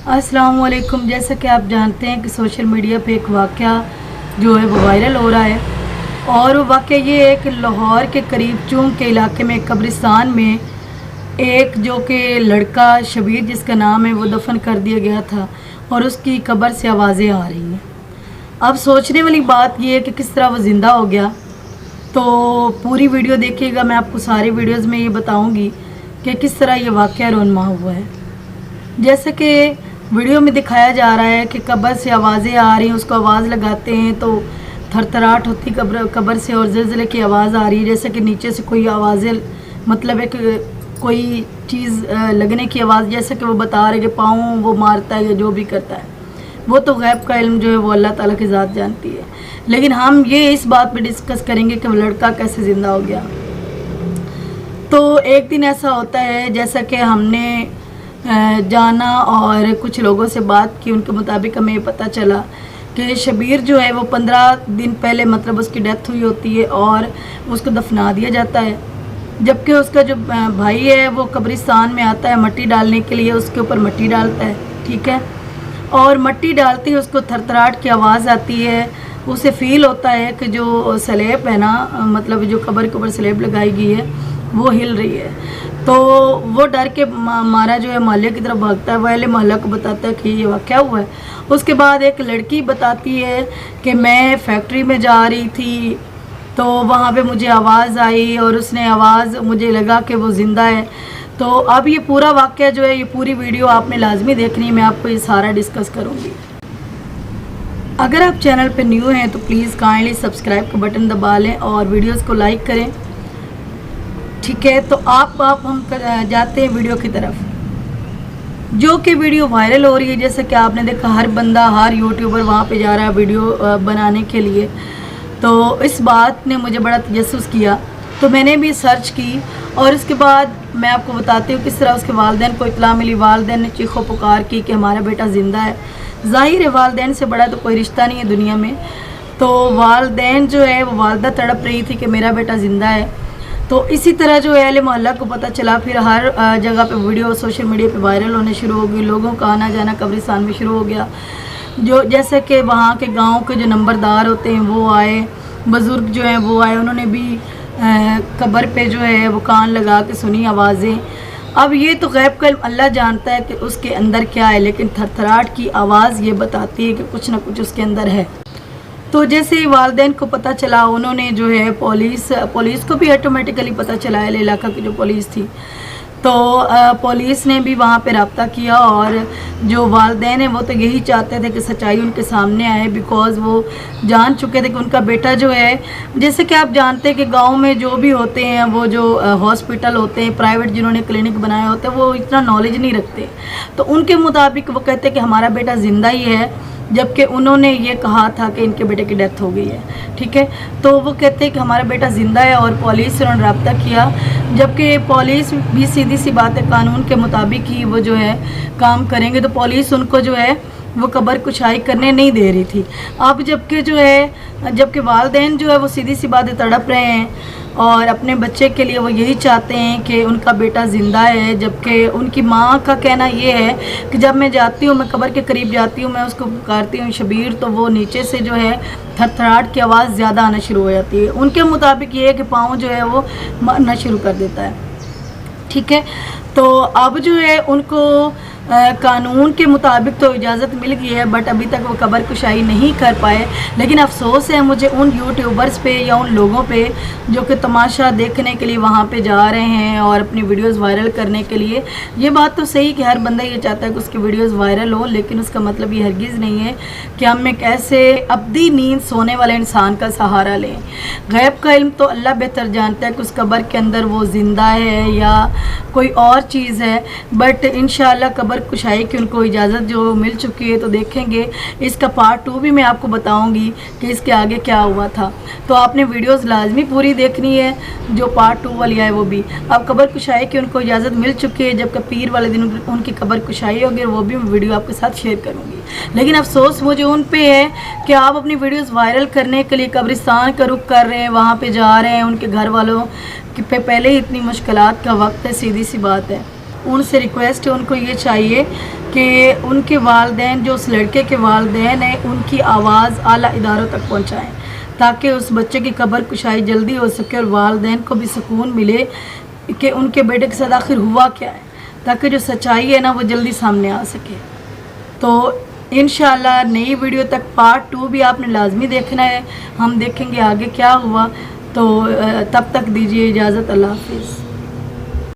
अस्सलाम वालेकुम। जैसा कि आप जानते हैं कि सोशल मीडिया पे एक वाक़या जो है वो वायरल हो रहा है, और वो वाक़या ये है कि लाहौर के करीब चूंग के इलाके में कब्रिस्तान में एक जो कि लड़का शबीर जिसका नाम है वो दफन कर दिया गया था और उसकी कब्र से आवाज़ें आ रही हैं। अब सोचने वाली बात ये है कि किस तरह वो ज़िंदा हो गया। तो पूरी वीडियो देखिएगा, मैं आपको सारी वीडियोज़ में ये बताऊँगी कि किस तरह ये वाक़या रोनमा हुआ है। जैसे कि वीडियो में दिखाया जा रहा है कि कब्र से आवाज़ें आ रही हैं, उसको आवाज़ लगाते हैं तो थरथराहट होती कब्र से और ज़लज़ले की आवाज़ आ रही है, जैसे कि नीचे से कोई आवाज़ें, मतलब है कि कोई चीज़ लगने की आवाज़, जैसे कि वो बता रहे कि पाँव वो मारता है या जो भी करता है। वो तो गैब का इल्म जो है वो अल्लाह ताला की ज़ात जानती है, लेकिन हम ये इस बात पे डिस्कस करेंगे कि वो लड़का कैसे ज़िंदा हो गया। तो एक दिन ऐसा होता है, जैसा कि हमने जाना और कुछ लोगों से बात की, उनके मुताबिक हमें पता चला कि शबीर जो है वो 15 दिन पहले मतलब उसकी डेथ हुई होती है और उसको दफना दिया जाता है। जबकि उसका जो भाई है वो कब्रिस्तान में आता है मट्टी डालने के लिए, उसके ऊपर मट्टी डालता है, ठीक है। और मट्टी डालते ही उसको थरथराहट की आवाज़ आती है, उसे फील होता है कि जो स्लैब है ना, मतलब जो कब्र के ऊपर स्लैब लगाई गई है वो हिल रही है। तो वो डर के मारा जो है मोहल्ले की तरफ भागता है, वाले मोहल्ला को बताता है कि ये वाक़या हुआ है। उसके बाद एक लड़की बताती है कि मैं फैक्ट्री में जा रही थी तो वहाँ पे मुझे आवाज़ आई और उसने आवाज़, मुझे लगा कि वो ज़िंदा है। तो अब ये पूरा वाक़या जो है, ये पूरी वीडियो आपने लाजमी देखनी है, मैं आपको ये सारा डिस्कस करूँगी। अगर आप चैनल पे न्यू हैं तो प्लीज़ काइंडली सब्सक्राइब का बटन दबा लें और वीडियोस को लाइक करें, ठीक है। तो आप हम जाते हैं वीडियो की तरफ, जो कि वीडियो वायरल हो रही है। जैसे कि आपने देखा हर बंदा, हर यूट्यूबर वहाँ पे जा रहा है वीडियो बनाने के लिए। तो इस बात ने मुझे बड़ा तजस्सुस किया, तो मैंने भी सर्च की और इसके बाद मैं आपको बताती हूँ किस तरह उसके वालिदैन को इत्तला मिली। वालिदैन ने चीखो पुकार की कि हमारा बेटा ज़िंदा है। ज़ाहिर है वालिदैन से बड़ा तो कोई रिश्ता नहीं है दुनिया में। तो वालिदैन जो है वो वालदा तड़प रही थी कि मेरा बेटा ज़िंदा है। तो इसी तरह जो है अहले मोहल्ला को पता चला, फिर हर जगह पे वीडियो सोशल मीडिया पे वायरल होने शुरू हो गई, लोगों का आना जाना कब्रिस्तान में शुरू हो गया। जो जैसे कि वहाँ के गांव के जो नंबरदार होते हैं वो आए, बुज़ुर्ग जो हैं वो आए, उन्होंने भी कब्र पे जो है वो कान लगा के सुनी आवाज़ें। अब ये तो गैब का अल्लाह जानता है कि उसके अंदर क्या है, लेकिन थरथराहट की आवाज़ ये बताती है कि कुछ ना कुछ उसके अंदर है। तो जैसे ही वालिदैन को पता चला, उन्होंने जो है पुलिस को भी ऑटोमेटिकली पता चला है, इलाका की जो पुलिस थी, तो पुलिस ने भी वहाँ पे रब्ता किया। और जो वालिदैन हैं वो तो यही चाहते थे कि सच्चाई उनके सामने आए, बिकॉज़ वो जान चुके थे कि उनका बेटा जो है, जैसे कि आप जानते हैं कि गांव में जो भी होते हैं वो जो हॉस्पिटल होते हैं प्राइवेट, जिन्होंने क्लिनिक बनाए होते हैं, वो इतना नॉलेज नहीं रखते। तो उनके मुताबिक वो कहते हैं कि हमारा बेटा ज़िंदा ही है, जबकि उन्होंने ये कहा था कि इनके बेटे की डेथ हो गई है, ठीक है। तो वो कहते हैं कि हमारा बेटा ज़िंदा है और पुलिस से उन्होंने रब्ता किया, जबकि पुलिस भी सीधी सी बात है कानून के मुताबिक ही वो जो है काम करेंगे। तो पुलिस उनको जो है वो कब्र कुशाई करने नहीं दे रही थी। अब जबकि वालिदैन जो है वो सीधी सी बात है तड़प रहे हैं और अपने बच्चे के लिए वो यही चाहते हैं कि उनका बेटा ज़िंदा है। जबकि उनकी माँ का कहना ये है कि जब मैं जाती हूँ, मैं कब्र के करीब जाती हूँ, मैं उसको पुकारती हूँ शबीर, तो वो नीचे से जो है थरथराहट की आवाज़ ज़्यादा आना शुरू हो जाती है। उनके मुताबिक ये है कि पाँव जो है वो मारना शुरू कर देता है, ठीक है। तो अब जो है उनको कानून के मुताबिक तो इजाज़त मिल गई है, बट अभी तक वो कब्र कुशाई नहीं कर पाए। लेकिन अफसोस है मुझे उन यूट्यूबर्स पे या उन लोगों पे जो कि तमाशा देखने के लिए वहाँ पे जा रहे हैं और अपनी वीडियोस वायरल करने के लिए। ये बात तो सही कि हर बंदा ये चाहता है कि उसकी वीडियोस वायरल हो, लेकिन उसका मतलब ये हरगिज़ नहीं है कि हम कैसे अब्दी नींद सोने वाले इंसान का सहारा लें। गैब का इल्म तो अल्लाह बेहतर जानता है कि उस कब्र के अंदर वो ज़िंदा है या कोई और चीज़ है, बट इंशाअल्लाह कब्र कुशाई की उनको इजाज़त जो मिल चुकी है। तो देखेंगे इसका पार्ट 2 भी मैं आपको बताऊंगी कि इसके आगे क्या हुआ था। तो आपने वीडियोस लाजमी पूरी देखनी है, जो पार्ट 2 वाली है वो भी। अब कब्र कुशाई की उनको इजाज़त मिल चुकी है, जबकि पीर वाले दिन उनकी कब्र कुशाई होगी, वो भी मैं वीडियो आपके साथ शेयर करूँगी। लेकिन अफसोस मुझे उन पे है कि आप अपनी वीडियोज़ वायरल करने के लिए कब्रिस्तान का रुख कर रहे हैं, वहाँ पर जा रहे हैं। उनके घर वालों पे पहले ही इतनी मुश्किलात का वक्त है, सीधी सी बात है। ان سے ریکویسٹ ہے، ان کو یہ چاہیے کہ ان کے والدین جو اس لڑکے کے والدین ہیں ان کی آواز اعلیٰ اداروں تک پہنچائیں تاکہ اس بچے کی قبر کشائی جلدی ہو سکے اور والدین کو بھی سکون ملے کہ ان کے بیٹے کے ساتھ آخر ہوا کیا ہے، تاکہ جو سچائی ہے نا وہ جلدی سامنے آ سکے۔ تو انشاءاللہ نئی ویڈیو تک پارٹ 2 بھی آپ نے لازمی دیکھنا ہے، ہم دیکھیں گے آگے کیا ہوا۔ تو تب تک دیجیے اجازت، اللہ حافظ۔